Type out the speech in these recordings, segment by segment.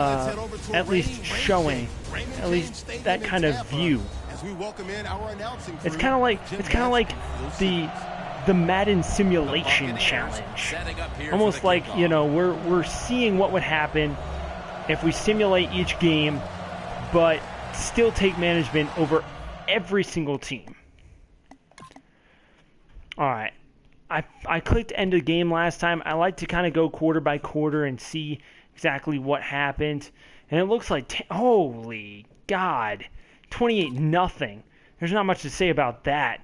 at least showing, at least that kind of view. It's kind of like the Madden simulation challenge. Almost like, you know, we're seeing what would happen if we simulate each game, but still take management over every single team. All right. I clicked end of game last time. I like to kind of go quarter by quarter and see exactly what happened. And it looks like, holy God, 28-0. There's not much to say about that.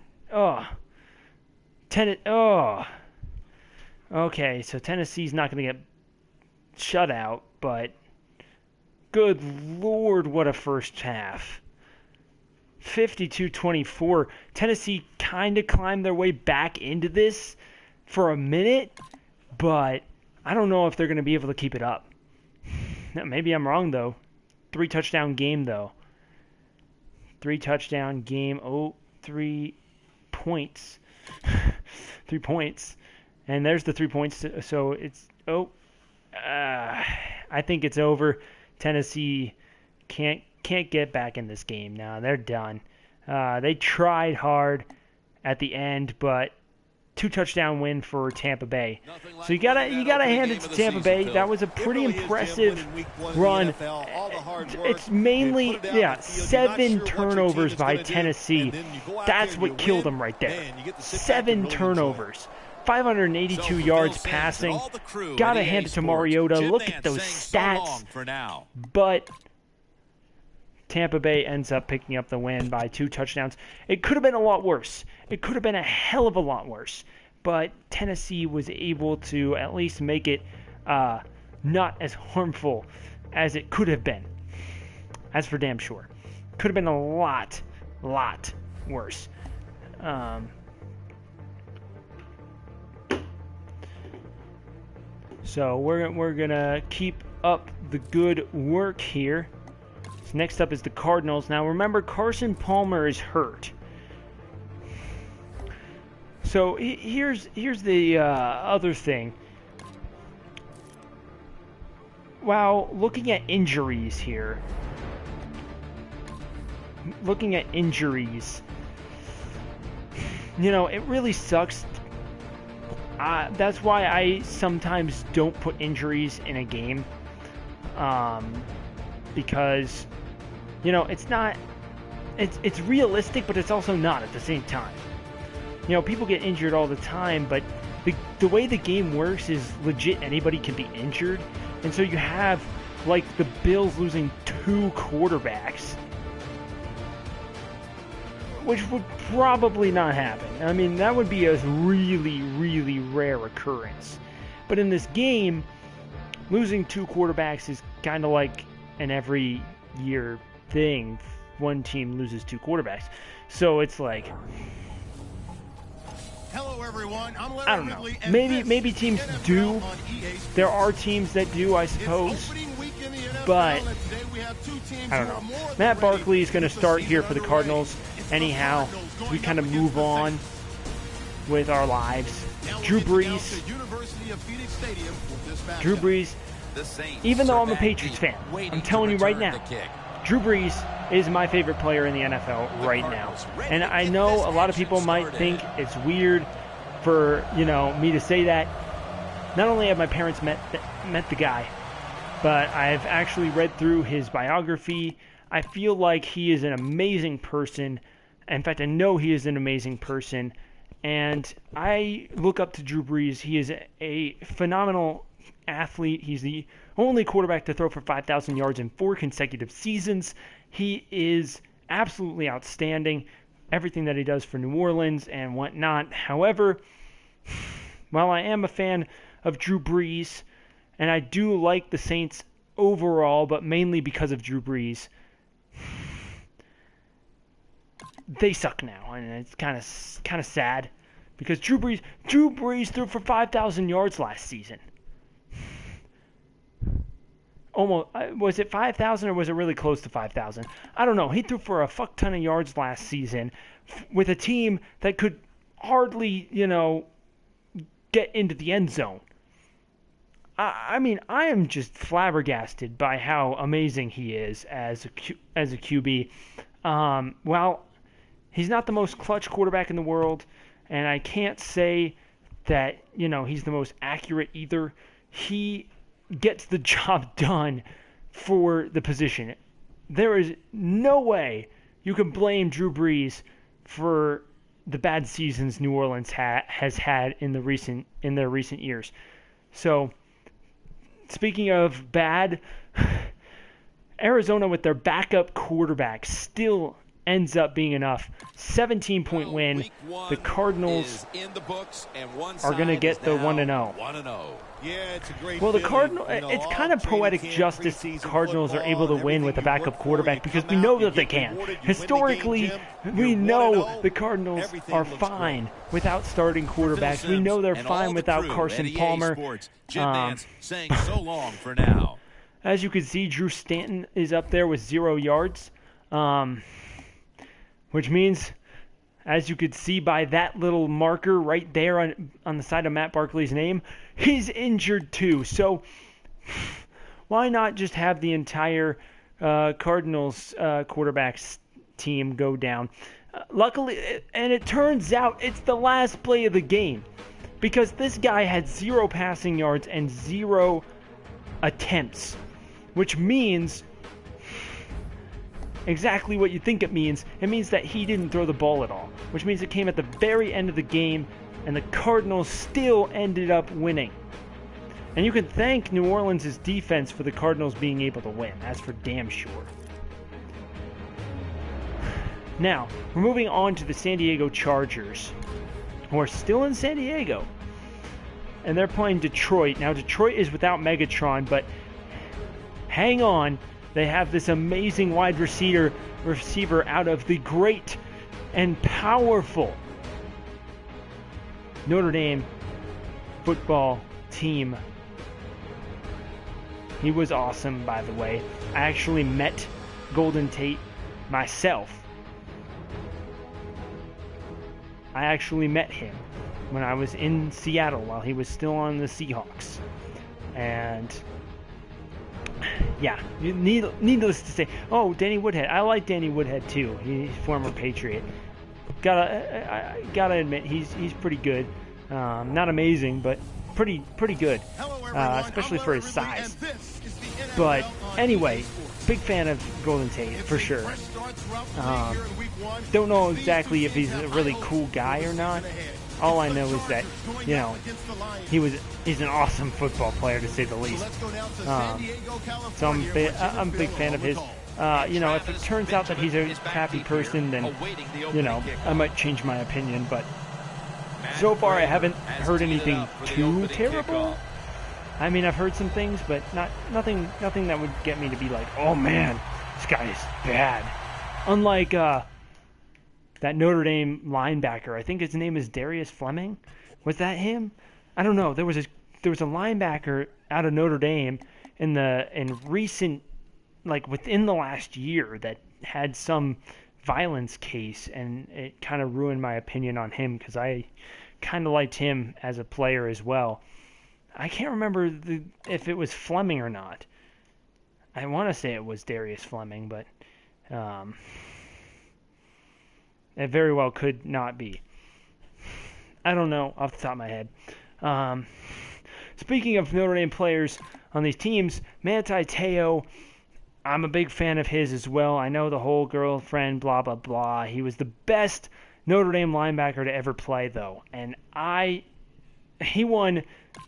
Okay, so Tennessee's not going to get shut out, but good Lord, what a first half. 52-24. Tennessee kind of climbed their way back into this for a minute, but I don't know if they're going to be able to keep it up. Maybe I'm wrong, though. 3-touchdown game, though. 3-touchdown game. 3 points. 3 points. And there's the 3 points. So it's... I think it's over. Tennessee can't get back in this game now. They're done. They tried hard at the end, but 2-touchdown win for Tampa Bay. So you gotta hand it to Tampa Bay. That was a pretty impressive run. It's mainly 7 turnovers by Tennessee. That's what killed them right there. 7 turnovers. 582 yards passing. Gotta hand it to Mariota. Look at those stats. But Tampa Bay ends up picking up the win by 2 touchdowns. It could have been a lot worse. It could have been a hell of a lot worse. But Tennessee was able to at least make it not as harmful as it could have been. That's for damn sure. Could have been a lot worse. So we're gonna keep up the good work here. So next up is the Cardinals. Now remember, Carson Palmer is hurt. So here's the other thing. Wow, looking at injuries here. You know, it really sucks. That's why I sometimes don't put injuries in a game. Because, you know, it's realistic, but it's also not at the same time. You know, people get injured all the time, but the way the game works is legit anybody can be injured. And so you have, like, the Bills losing 2 quarterbacks, which would probably not happen. I mean, that would be a really, really rare occurrence. But in this game, losing 2 quarterbacks is kind of like an every year thing. One team loses 2 quarterbacks. So it's like, hello everyone. I don't know. Maybe teams do. There are teams that do, I suppose. But I don't know. Matt Barkley is going to start here for the Cardinals. Anyhow, we kind of move on with our lives. Drew Brees, even though I'm a Patriots fan, I'm telling you right now, Drew Brees is my favorite player in the NFL right now. And I know a lot of people might think it's weird for, you know, me to say that. Not only have my parents met the guy, but I've actually read through his biography. I feel like he is an amazing person. In fact, I know he is an amazing person. And I look up to Drew Brees. He is a phenomenal athlete. He's the only quarterback to throw for 5,000 yards in 4 consecutive seasons. He is absolutely outstanding. Everything that he does for New Orleans and whatnot. However, while I am a fan of Drew Brees, and I do like the Saints overall, but mainly because of Drew Brees, they suck now, and it's kind of sad because Drew Brees threw for 5,000 yards last season. Almost, was it 5,000 or was it really close to 5,000? I don't know. He threw for a fuck ton of yards last season with a team that could hardly, you know, get into the end zone. I mean, I am just flabbergasted by how amazing he is as a QB. Well, he's not the most clutch quarterback in the world, and I can't say that, he's the most accurate either. He gets the job done for the position. There is no way you can blame Drew Brees for the bad seasons New Orleans has had in their recent years. So, speaking of bad, Arizona with their backup quarterback still ends up being enough. 17-point win. The Cardinals are going to get the 1-0. Yeah, it's a great well, the Cardinals, it's kind of poetic justice the Cardinals are able to win with a backup quarterback because we know that they can. Historically, we know the Cardinals are fine without starting quarterbacks. We know they're fine without Carson Palmer. Saying so long for now. As you can see, Drew Stanton is up there with 0 yards, which means, as you could see by that little marker right there on the side of Matt Barkley's name, he's injured too. So why not just have the entire Cardinals quarterbacks team go down? Luckily, and it turns out it's the last play of the game because this guy had 0 passing yards and 0 attempts, which means exactly what you think it means. It means that he didn't throw the ball at all, which means it came at the very end of the game, and the Cardinals still ended up winning. And you can thank New Orleans' defense for the Cardinals being able to win. That's for damn sure. Now, we're moving on to the San Diego Chargers, who are still in San Diego, and they're playing Detroit. Now, Detroit is without Megatron, but hang on. They have this amazing wide receiver out of the great and powerful Notre Dame football team. He was awesome, by the way. I actually met Golden Tate myself. I actually met him when I was in Seattle while he was still on the Seahawks. And yeah, needless to say. Oh, Danny Woodhead. I like Danny Woodhead too. He's a former Patriot. Gotta admit, he's pretty good. Not amazing, but pretty good, especially for his size. But anyway, big fan of Golden Tate for sure. Don't know exactly if he's a really cool guy or not. All I know is that, he's an awesome football player, to say the least. So I'm a big fan of his. If it turns out that he's a crappy person, then, I might change my opinion. But so far, I haven't heard anything too terrible. I mean, I've heard some things, but nothing that would get me to be like, oh man, this guy is bad. Unlike that Notre Dame linebacker, I think his name is Darius Fleming. Was that him? I don't know. There was a linebacker out of Notre Dame in recent, like within the last year, that had some violence case, and it kind of ruined my opinion on him because I kind of liked him as a player as well. I can't remember if it was Fleming or not. I want to say it was Darius Fleming, but it very well could not be. I don't know off the top of my head. Speaking of Notre Dame players on these teams, Manti Te'o, I'm a big fan of his as well. I know the whole girlfriend, blah, blah, blah. He was the best Notre Dame linebacker to ever play, though. And he won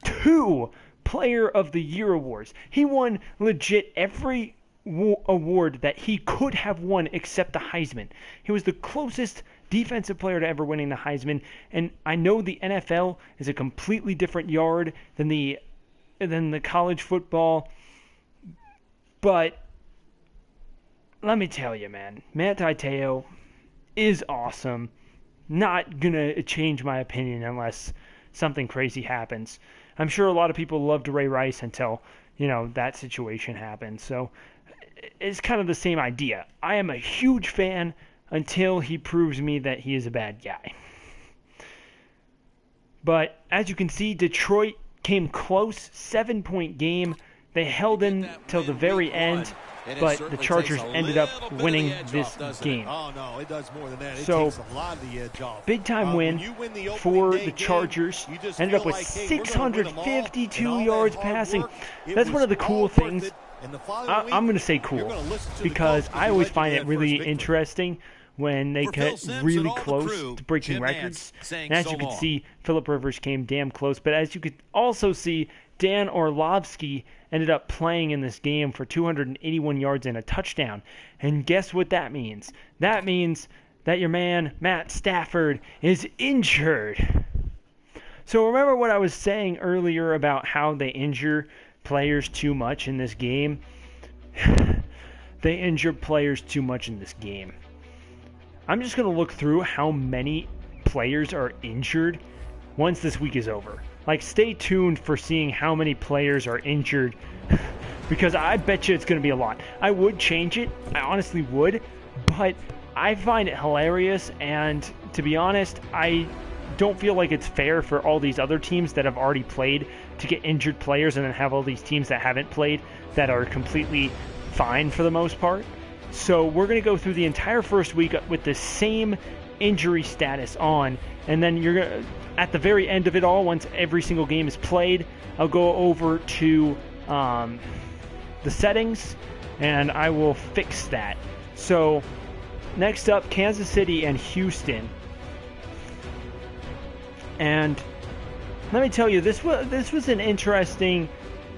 2 Player of the Year awards. He won legit every award that he could have won except the Heisman. He was the closest defensive player to ever winning the Heisman, and I know the NFL is a completely different yard than the college football, but let me tell you, man, Manti Te'o is awesome. Not gonna change my opinion unless something crazy happens. I'm sure a lot of people loved Ray Rice until, that situation happened. So it's kind of the same idea. I am a huge fan until he proves me that he is a bad guy. But as you can see, Detroit came close, 7-point game. They held in till the very end, but the Chargers ended up winning this game. Oh, no, it does more than that. It So, takes a lot of the edge off. big-time win for the Chargers. Ended up with 652 yards passing. That's one of the cool things. I'm going to say cool because I always find it really interesting when they get really close to breaking records. And as you can see, Phillip Rivers came damn close. But as you could also see, Dan Orlovsky ended up playing in this game for 281 yards and a touchdown. And guess what that means? That means that your man, Matt Stafford, is injured. So remember what I was saying earlier about how they injure players too much in this game? They injure players too much in this game. I'm just going to look through how many players are injured once this week is over. Like, stay tuned for seeing how many players are injured because I bet you it's going to be a lot. I would change it. I honestly would. But I find it hilarious, and to be honest, I don't feel like it's fair for all these other teams that have already played to get injured players and then have all these teams that haven't played that are completely fine for the most part. So we're going to go through the entire first week with the same injury status on, and then you're going to, at the very end of it all, once every single game is played, I'll go over to the settings, and I will fix that. So next up, Kansas City and Houston. And let me tell you, this was an interesting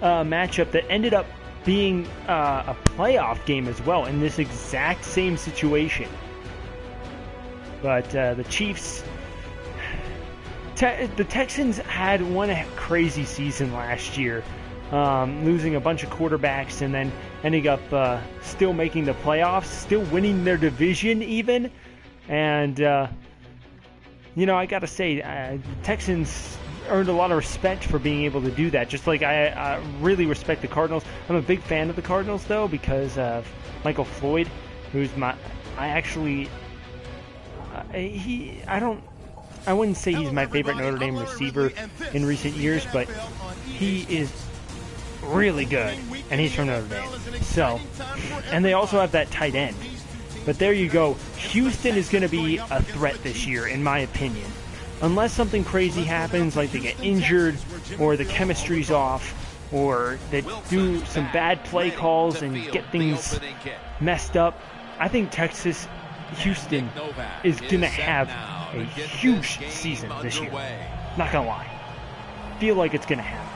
matchup that ended up being a playoff game as well in this exact same situation. But the Chiefs, the Texans had one crazy season last year, losing a bunch of quarterbacks and then ending up still making the playoffs, still winning their division even. And, I got to say, Texans earned a lot of respect for being able to do that. Just like I really respect the Cardinals. I'm a big fan of the Cardinals, though, because of Michael Floyd, who's I wouldn't say he's my favorite Notre Dame receiver in recent years, but he is really good, and he's from Notre Dame. So, and they also have that tight end. But there you go. Houston is going to be a threat this year, in my opinion. Unless something crazy happens, like they get injured, or the chemistry's off, or they do some bad play calls and get things messed up, I think Houston is going to have a huge season this year. Not going to lie. Feel like it's going to happen.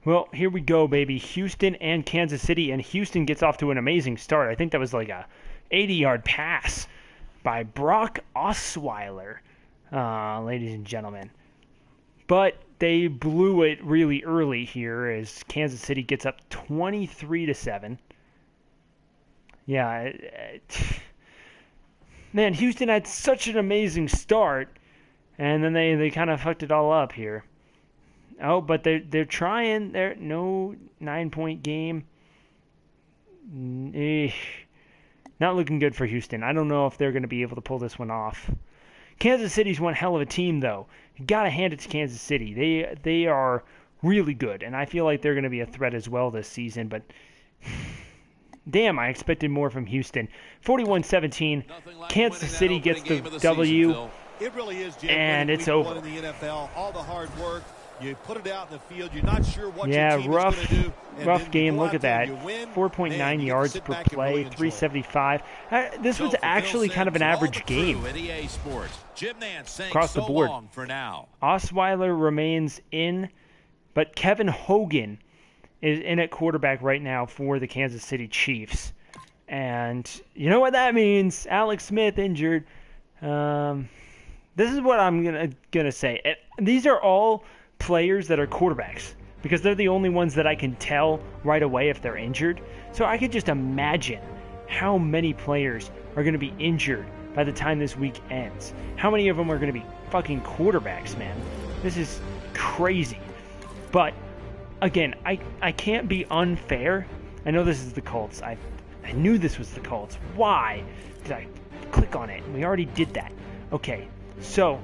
Well, here we go, baby. Houston and Kansas City, and Houston gets off to an amazing start. I think that was like a 80-yard pass by Brock Osweiler, ladies and gentlemen. But they blew it really early here as Kansas City gets up 23-7. Yeah, man, Houston had such an amazing start, and then they kind of fucked it all up here. Oh, but they're trying. They're no 9-point game. Not looking good for Houston. I don't know if they're going to be able to pull this one off. Kansas City's one hell of a team, though. You got to hand it to Kansas City. They are really good, and I feel like they're going to be a threat as well this season. But damn, I expected more from Houston. 41-17. Kansas City gets the W, It really is, Jim, and it's over. in the NFL, all the hard work. You put it out in the field. You're not sure what Yeah, your team is going to do. rough game. Look at that. 4.9 yards per play, 375. This was actually kind of an average game across the board. Osweiler remains in, but Kevin Hogan is in at quarterback right now for the Kansas City Chiefs. And you know what that means? Alex Smith injured. This is what I'm gonna say. These are all players that are quarterbacks because they're the only ones that I can tell right away if they're injured. So I could just imagine how many players are going to be injured by the time this week ends. How many of them are going to be fucking quarterbacks, man? This is crazy. But again, I can't be unfair. I know this is the Colts. I knew this was the Colts. Why did I click on it? We already did that. Okay, So,